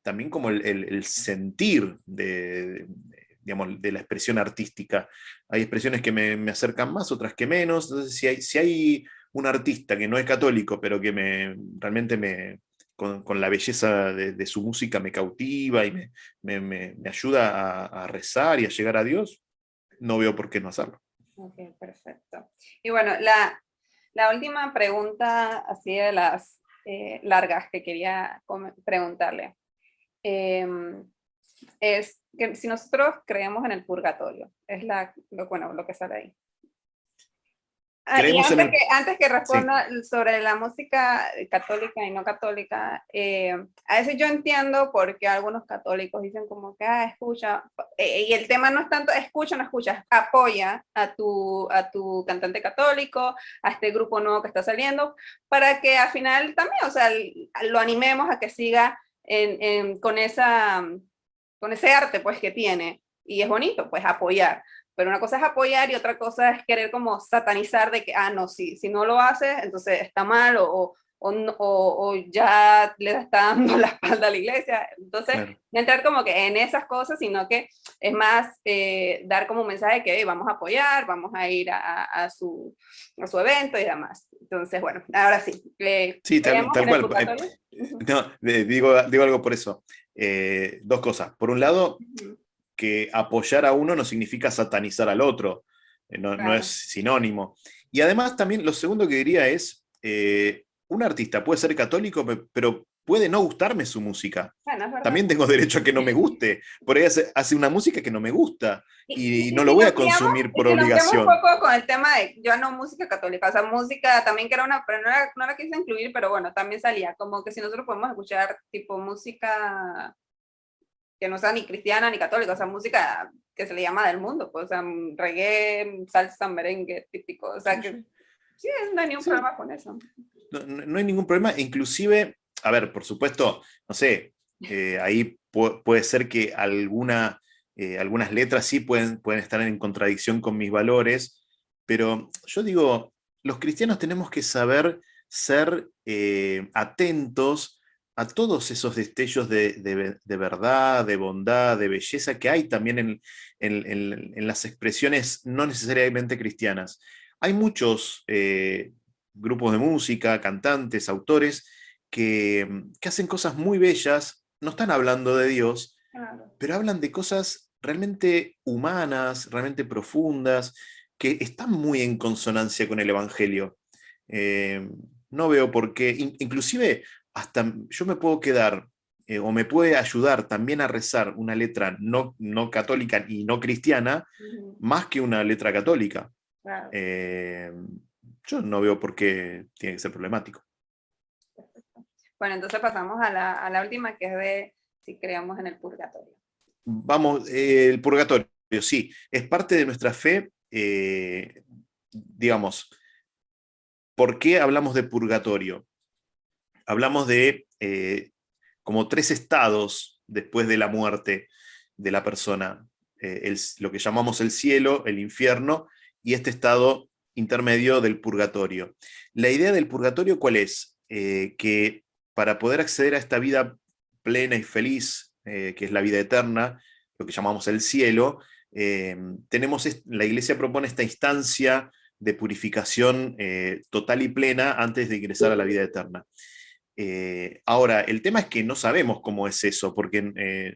Speaker 2: también como el sentir digamos, de la expresión artística. Hay expresiones que me acercan más, otras que menos. Entonces, si hay un artista que no es católico, pero que realmente con la belleza de su música me cautiva y me ayuda a rezar y a llegar a Dios, no veo por qué no hacerlo.
Speaker 1: Ok, perfecto. Y bueno, la última pregunta, así de las largas que quería preguntarle, es que si nosotros creemos en el purgatorio, es bueno, lo que sale ahí. Y
Speaker 2: Creemos en el...
Speaker 1: antes que
Speaker 2: Sí.
Speaker 1: responda sobre la música católica y no católica, a veces yo entiendo por qué algunos católicos dicen como que, escucha, y el tema no es tanto escucha o no escucha, apoya a tu cantante católico, a este grupo nuevo que está saliendo, para que al final también, o sea, lo animemos a que siga con ese arte pues que tiene, y es bonito pues apoyar. Pero una cosa es apoyar y otra cosa es querer como satanizar de que, no, si no lo haces, entonces está mal o ya le está dando la espalda a la iglesia. Entonces,
Speaker 2: Claro.
Speaker 1: no entrar como que en esas cosas, sino que es más dar como un mensaje de que vamos a apoyar, vamos a ir a su evento y demás. Entonces, bueno, ahora sí.
Speaker 2: Sí,
Speaker 1: ¿Creemos
Speaker 2: tal
Speaker 1: en el
Speaker 2: cual.
Speaker 1: purgatorio? Uh-huh.
Speaker 2: No, digo algo por eso. Dos cosas. Por un lado,
Speaker 1: Uh-huh.
Speaker 2: que apoyar a uno no significa satanizar al otro, no es
Speaker 1: Claro.
Speaker 2: sinónimo. Y además también lo segundo que diría es, un artista puede ser católico, pero puede no gustarme su música.
Speaker 1: Bueno, es verdad.
Speaker 2: También tengo derecho a que no me guste. Por ahí hace una música que no me gusta y
Speaker 1: Y
Speaker 2: no lo
Speaker 1: si
Speaker 2: voy
Speaker 1: nos
Speaker 2: a
Speaker 1: guiamos,
Speaker 2: consumir
Speaker 1: y
Speaker 2: por
Speaker 1: si nos guiamos un
Speaker 2: obligación.
Speaker 1: poco con el tema de, yo no música católica, o sea, música también que era pero no la quise incluir, pero bueno, también salía, como que si nosotros podemos escuchar tipo música que no sea ni cristiana ni católica, o sea, música que se le llama del mundo, pues, o sea, reggae, salsa, merengue, típico, o sea,
Speaker 2: Sí,
Speaker 1: que
Speaker 2: sí.
Speaker 1: sí, no hay ningún
Speaker 2: Sí,
Speaker 1: problema con eso.
Speaker 2: no hay ningún problema. Inclusive, a ver, por supuesto, no sé, ahí puede ser que algunas letras sí pueden estar en contradicción con mis valores, pero yo digo, los cristianos tenemos que saber ser atentos a todos esos destellos de verdad, de bondad, de belleza que hay también en las expresiones no necesariamente cristianas. Hay muchos grupos de música, cantantes, autores, que hacen cosas muy bellas, no están hablando de Dios,
Speaker 1: Claro.
Speaker 2: pero hablan de cosas realmente humanas, realmente profundas, que están muy en consonancia con el Evangelio. Eh, no veo por qué, inclusive hasta yo me puedo quedar o me puede ayudar también a rezar una letra no católica y no cristiana,
Speaker 1: Ujú.
Speaker 2: más que una letra católica.
Speaker 1: Claro.
Speaker 2: Eh, yo no veo por qué tiene que ser problemático.
Speaker 1: Bueno, entonces pasamos a la última, que es de si creemos en el purgatorio.
Speaker 2: Vamos, el purgatorio, sí, es parte de nuestra fe, digamos, ¿por qué hablamos de purgatorio? Hablamos de como tres estados después de la muerte de la persona. Lo que llamamos el cielo, el infierno y este estado intermedio del purgatorio. La idea del purgatorio, ¿cuál es? Que para poder acceder a esta vida plena y feliz, que es la vida eterna, lo que llamamos el cielo, la Iglesia propone esta instancia de purificación total y plena antes de ingresar a la vida eterna. Ahora, el tema es que no sabemos cómo es eso, porque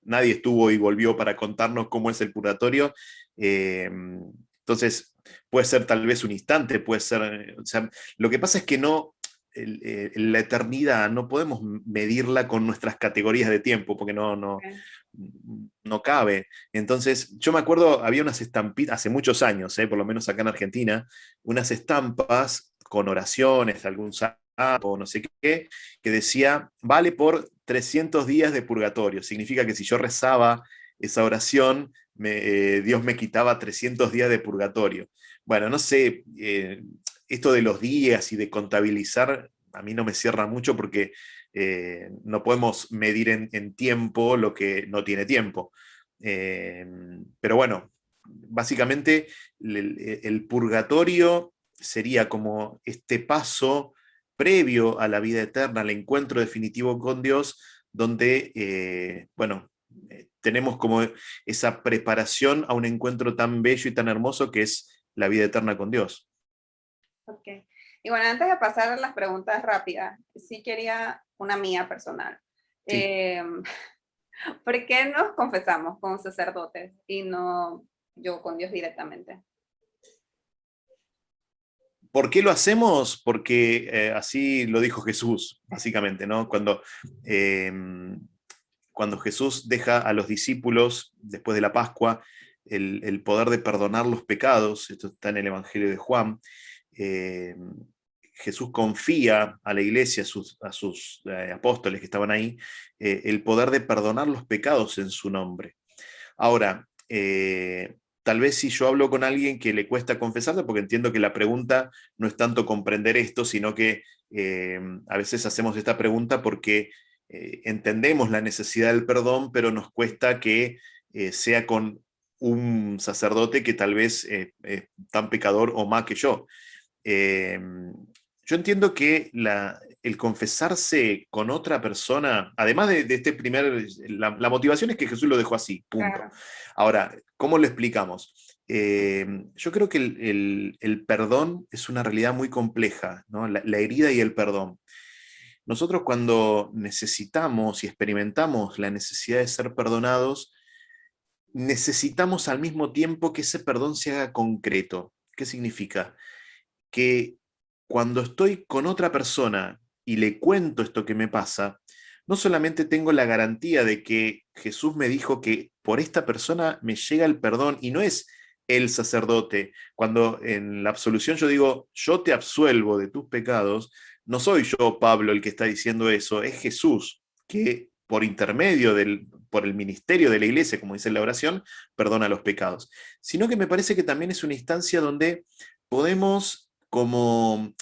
Speaker 2: nadie estuvo y volvió para contarnos cómo es el purgatorio. Entonces, puede ser tal vez un instante, puede ser... O sea, lo que pasa es que no, la eternidad no podemos medirla con nuestras categorías de tiempo, porque
Speaker 1: Okay.
Speaker 2: no cabe. Entonces, yo me acuerdo, había unas estampitas, hace muchos años, por lo menos acá en Argentina, unas estampas con oraciones, algún santo, no sé qué, que decía, vale por 300 días de purgatorio. Significa que si yo rezaba esa oración, Dios me quitaba 300 días de purgatorio. Bueno, no sé, esto de los días y de contabilizar, a mí no me cierra mucho porque no podemos medir en tiempo lo que no tiene tiempo. Pero bueno, básicamente el purgatorio sería como este paso previo a la vida eterna, al encuentro definitivo con Dios, donde, bueno, tenemos como esa preparación a un encuentro tan bello y tan hermoso que es la vida eterna con Dios.
Speaker 1: Ok. Y bueno, antes de pasar a las preguntas rápidas, sí quería una mía personal.
Speaker 2: Sí.
Speaker 1: Eh, ¿Por qué nos confesamos con sacerdotes y no yo con Dios directamente?
Speaker 2: ¿Por qué lo hacemos? Porque así lo dijo Jesús, básicamente, ¿no? Eh, cuando Jesús deja a los discípulos, después de la Pascua, el poder de perdonar los pecados, esto está en el Evangelio de Juan, eh, Jesús confía a la iglesia, a sus apóstoles que estaban ahí, el poder de perdonar los pecados en su nombre. Ahora, tal vez si yo hablo con alguien que le cuesta confesarse, porque entiendo que la pregunta no es tanto comprender esto, sino que a veces hacemos esta pregunta porque entendemos la necesidad del perdón, pero nos cuesta que sea con un sacerdote que tal vez es tan pecador o más que yo. Eh, yo entiendo que el confesarse con otra persona, además de este primer, la motivación es que Jesús lo dejó así, punto.
Speaker 1: Claro.
Speaker 2: Ahora, ¿cómo lo explicamos? Yo creo que el perdón es una realidad muy compleja, ¿no? La herida y el perdón. Nosotros cuando necesitamos y experimentamos la necesidad de ser perdonados, necesitamos al mismo tiempo que ese perdón se haga concreto. ¿Qué significa? Que cuando estoy con otra persona y le cuento esto que me pasa, no solamente tengo la garantía de que Jesús me dijo que por esta persona me llega el perdón y no es el sacerdote. Cuando en la absolución yo digo, yo te absuelvo de tus pecados, no soy yo, Pablo, el que está diciendo eso, es Jesús, que por intermedio por el ministerio de la iglesia, como dice la oración, perdona los pecados. Sino que me parece que también es una instancia donde podemos como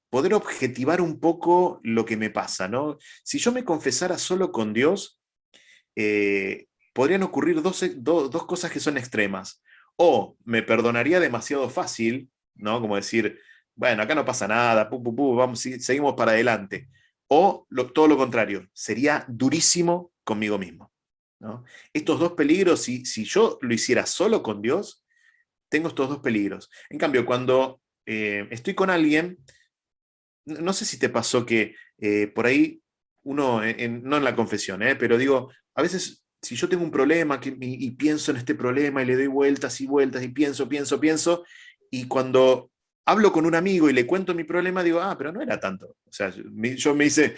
Speaker 2: poder objetivar un poco lo que me pasa, ¿no? Si yo me confesara solo con Dios, podrían ocurrir dos cosas que son extremas. O me perdonaría demasiado fácil, ¿no? Como decir, bueno, acá no pasa nada, vamos, seguimos para adelante. O todo lo contrario, sería durísimo conmigo mismo, ¿no? Estos dos peligros, si yo lo hiciera solo con Dios, tengo estos dos peligros. En cambio, cuando estoy con alguien, no sé si te pasó que por ahí uno, no en la confesión, pero digo, a veces si yo tengo un problema y pienso en este problema y le doy vueltas y vueltas y pienso, y cuando hablo con un amigo y le cuento mi problema, digo, pero no era tanto. O sea, yo me hice,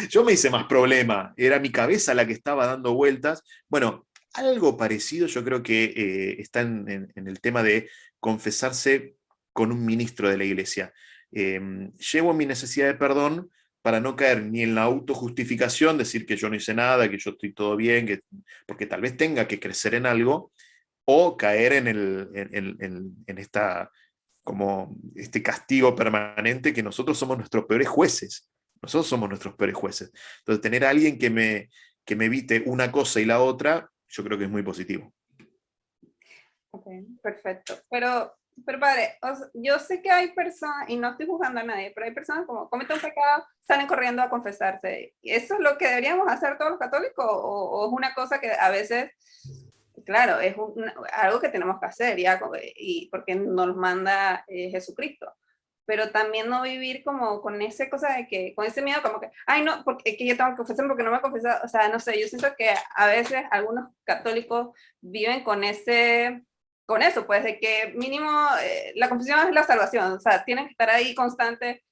Speaker 2: yo me hice más problema, era mi cabeza la que estaba dando vueltas. Bueno, algo parecido yo creo que está en el tema de confesarse con un ministro de la iglesia. Llevo mi necesidad de perdón para no caer ni en la autojustificación, decir que yo no hice nada, que yo estoy todo bien, porque tal vez tenga que crecer en algo, o caer en esta, como este castigo permanente que nosotros somos nuestros peores jueces. Nosotros somos nuestros peores jueces. Entonces, tener a alguien que me evite una cosa y la otra, yo creo que es muy positivo.
Speaker 1: Ok, perfecto. Pero padre, yo sé que hay personas, y no estoy juzgando a nadie, pero hay personas como cometen un pecado, salen corriendo a confesarse. ¿Eso es lo que deberíamos hacer todos los católicos? ¿O es una cosa que a veces, claro, es algo que tenemos que hacer, ya, y porque nos manda Jesucristo? Pero también no vivir como con esa cosa de que, con ese miedo como que, ay no, porque que yo tengo que confesar porque no me he confesado, o sea, no sé, yo siento que a veces algunos católicos viven con eso, pues de que mínimo la confesión es la salvación, o sea, tienen que estar ahí constante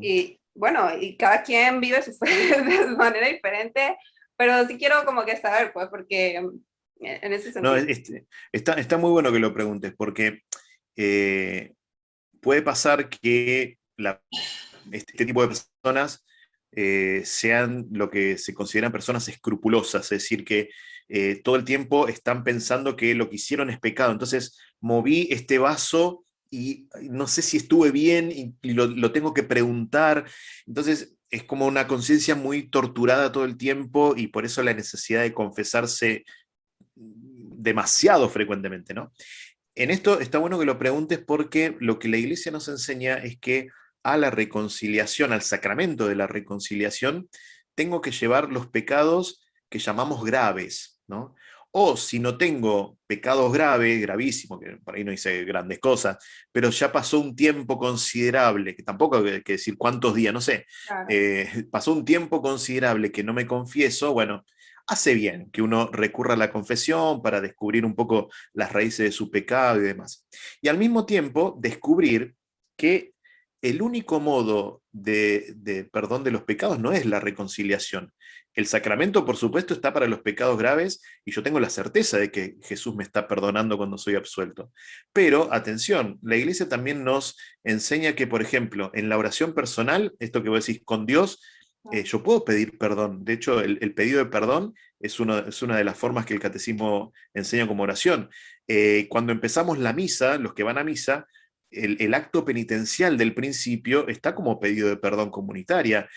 Speaker 1: Y bueno, y cada quien vive su fe de su manera diferente, pero sí quiero como que saber, pues, porque en ese
Speaker 2: No,
Speaker 1: sentido.
Speaker 2: está muy bueno que lo preguntes, porque eh, puede pasar que este tipo de personas sean lo que se consideran personas escrupulosas, es decir, que todo el tiempo están pensando que lo que hicieron es pecado. Entonces, moví este vaso y no sé si estuve bien y lo tengo que preguntar. Entonces, es como una conciencia muy torturada todo el tiempo y por eso la necesidad de confesarse demasiado frecuentemente, ¿no? En esto está bueno que lo preguntes porque lo que la iglesia nos enseña es que a la reconciliación, al sacramento de la reconciliación, tengo que llevar los pecados que llamamos graves, ¿no? O si no tengo pecados graves, gravísimos, que por ahí no hice grandes cosas, pero ya pasó un tiempo considerable, que tampoco hay que decir cuántos días, no sé,
Speaker 1: Claro.
Speaker 2: pasó un tiempo considerable que no me confieso, bueno, hace bien que uno recurra a la confesión para descubrir un poco las raíces de su pecado y demás. Y al mismo tiempo descubrir que el único modo de perdón de los pecados no es la reconciliación. El sacramento, por supuesto, está para los pecados graves y yo tengo la certeza de que Jesús me está perdonando cuando soy absuelto. Pero, atención, la iglesia también nos enseña que, por ejemplo, en la oración personal, esto que vos decís con Dios, yo puedo pedir perdón. De hecho, el pedido de perdón es una de las formas que el catecismo enseña como oración. Cuando empezamos la misa, los que van a misa, el acto penitencial del principio está como pedido de perdón comunitaria.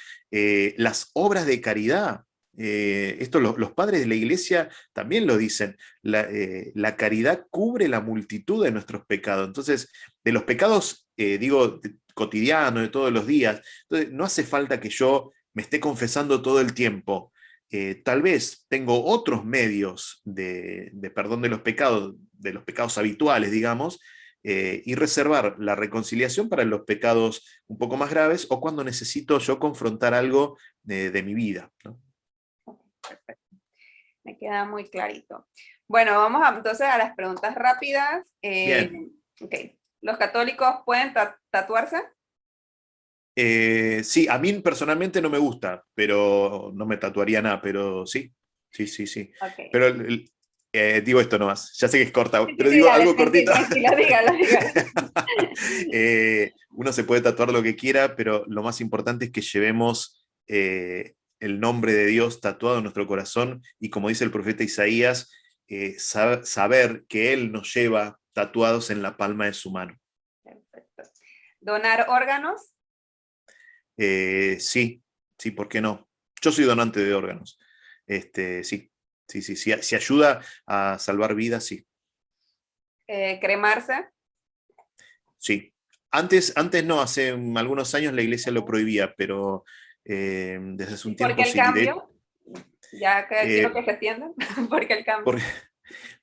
Speaker 2: Las obras de caridad, esto los padres de la iglesia también lo dicen, la caridad cubre la multitud de nuestros pecados. Entonces, de los pecados, digo, cotidianos, de todos los días, entonces, no hace falta que yo me esté confesando todo el tiempo. Tal vez tengo otros medios de perdón de los pecados habituales, digamos, y reservar la reconciliación para los pecados un poco más graves o cuando necesito yo confrontar algo de mi vida, ¿no?
Speaker 1: Perfecto. Me queda muy clarito. Bueno, entonces a las preguntas rápidas.
Speaker 2: Bien.
Speaker 1: Ok. ¿Los católicos pueden tatuarse?
Speaker 2: Sí, a mí personalmente no me gusta, pero no me tatuaría nada, pero sí, sí, sí, sí.
Speaker 1: Ok.
Speaker 2: Pero digo esto nomás, ya sé que es corta,
Speaker 1: Sí, sí,
Speaker 2: pero
Speaker 1: sí,
Speaker 2: digo
Speaker 1: dale,
Speaker 2: algo cortito.
Speaker 1: tranquila, dígalo, dígalo.
Speaker 2: Uno se puede tatuar lo que quiera, pero lo más importante es que llevemos el nombre de Dios tatuado en nuestro corazón y como dice el profeta Isaías, saber que Él nos lleva tatuados en la palma de su mano.
Speaker 1: Perfecto. ¿Donar órganos?
Speaker 2: Sí, sí, ¿por qué no? Yo soy donante de órganos. Sí, sí, sí, sí, si ayuda a salvar vidas, sí,
Speaker 1: ¿Cremarse?
Speaker 2: sí. Antes no, hace algunos años la iglesia lo prohibía, pero desde hace
Speaker 1: ¿Y
Speaker 2: un
Speaker 1: por qué
Speaker 2: tiempo
Speaker 1: el
Speaker 2: sí.
Speaker 1: cambio? Ya que quiero
Speaker 2: Eh,
Speaker 1: que se entiendan. ¿Por qué el cambio?
Speaker 2: por-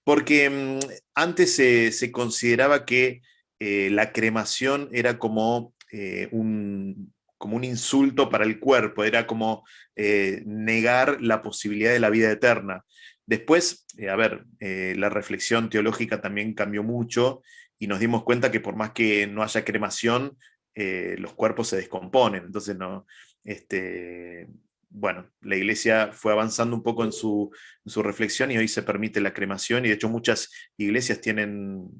Speaker 2: porque antes se consideraba que la cremación era como un insulto para el cuerpo, era como negar la posibilidad de la vida eterna. Después, a ver, la reflexión teológica también cambió mucho y nos dimos cuenta que por más que no haya cremación, los cuerpos se descomponen. Entonces, no, bueno, la iglesia fue avanzando un poco en su reflexión y hoy se permite la cremación y de hecho muchas iglesias tienen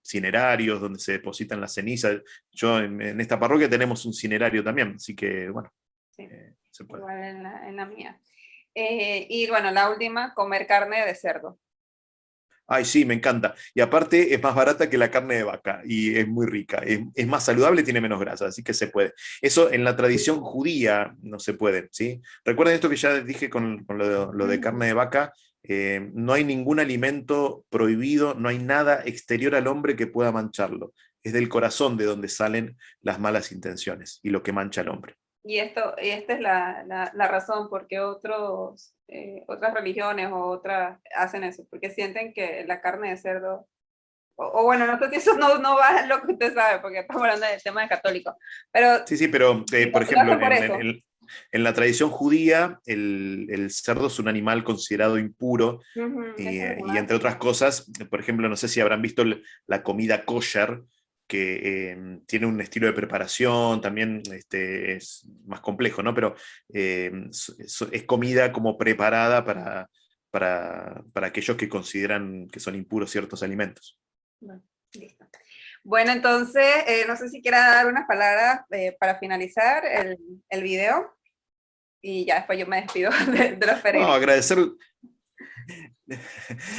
Speaker 2: cinerarios donde se depositan las cenizas. Yo en esta parroquia tenemos un cinerario también, así que bueno,
Speaker 1: Sí,
Speaker 2: se puede.
Speaker 1: igual en la mía. Y bueno, la última, comer carne de cerdo.
Speaker 2: Ay, sí, me encanta. Y aparte es más barata que la carne de vaca y es muy rica. Es más saludable y tiene menos grasa, así que se puede. Eso en la tradición judía no se puede, ¿sí? Recuerden esto que ya dije con lo de carne de vaca. No hay ningún alimento prohibido, no hay nada exterior al hombre que pueda mancharlo. Es del corazón de donde salen las malas intenciones y lo que mancha al hombre.
Speaker 1: Y esta es la razón por qué otras religiones o otras hacen eso, porque sienten que la carne de cerdo, o bueno, no sé si eso no va a lo que usted sabe, porque estamos hablando del tema de católico, pero
Speaker 2: Sí, sí, pero por
Speaker 1: lo
Speaker 2: ejemplo,
Speaker 1: hacen por eso.
Speaker 2: en la tradición judía, el cerdo es un animal considerado impuro.
Speaker 1: Ujú, eso es lo que
Speaker 2: Y
Speaker 1: más.
Speaker 2: entre otras cosas, por ejemplo, no sé si habrán visto la comida kosher. tiene un estilo de preparación, también es más complejo, ¿no? Pero es comida como preparada para aquellos que consideran que son impuros ciertos alimentos.
Speaker 1: Bueno, listo. Bueno, entonces, no sé si quiera dar unas palabras para finalizar el video y ya después yo me despido de los
Speaker 2: No,
Speaker 1: peregrinos.
Speaker 2: agradecer.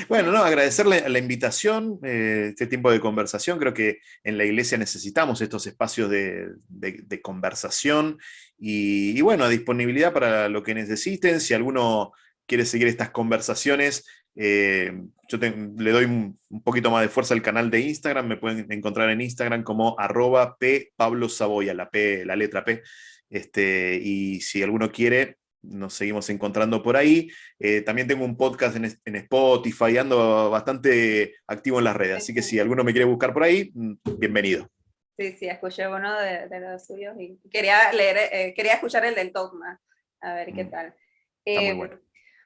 Speaker 2: Bueno, no, agradecerle la invitación, este tiempo de conversación. Creo que en la iglesia necesitamos estos espacios de conversación y bueno, a disponibilidad para lo que necesiten. Si alguno quiere seguir estas conversaciones, le doy un poquito más de fuerza al canal de Instagram. Me pueden encontrar en Instagram como @PPabloSaboya, la P, la letra P. Y si alguno quiere, nos seguimos encontrando por ahí. También tengo un podcast en Spotify, ando bastante activo en las redes, así que si alguno me quiere buscar por ahí, bienvenido.
Speaker 1: Sí, sí, escuché uno de los suyos y quería leer, quería escuchar el del dogma, a ver qué tal.
Speaker 2: Está muy bueno.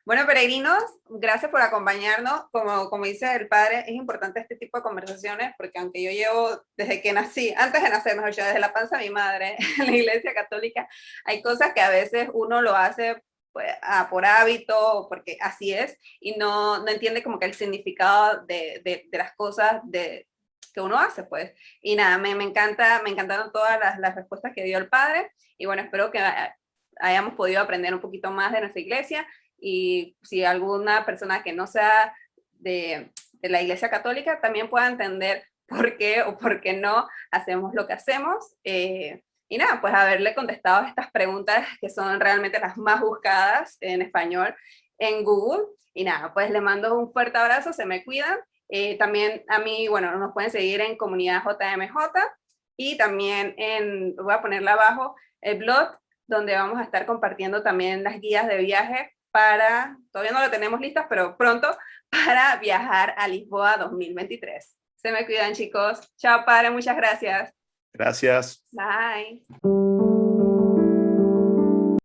Speaker 1: Bueno, peregrinos, gracias por acompañarnos. Como dice el padre, es importante este tipo de conversaciones porque aunque yo llevo desde que nací, antes de nacer, mejor dicho, desde la panza de mi madre en la iglesia católica, hay cosas que a veces uno lo hace pues, por hábito, porque así es, y no entiende como que el significado de las cosas que uno hace, pues. Y nada, me encantaron todas las respuestas que dio el padre, y bueno, espero que hayamos podido aprender un poquito más de nuestra iglesia. Y si alguna persona que no sea de la Iglesia Católica también pueda entender por qué o por qué no hacemos lo que hacemos. Y nada, pues haberle contestado estas preguntas que son realmente las más buscadas en español en Google. Y nada, pues le mando un fuerte abrazo, se me cuidan. También a mí, bueno, nos pueden seguir en Comunidad JMJ y también voy a ponerle abajo el blog donde vamos a estar compartiendo también las guías de viaje todavía no lo tenemos listas, pero pronto, para viajar a Lisboa 2023. Se me cuidan, chicos. Chao, padre, muchas gracias.
Speaker 2: Gracias.
Speaker 1: Bye.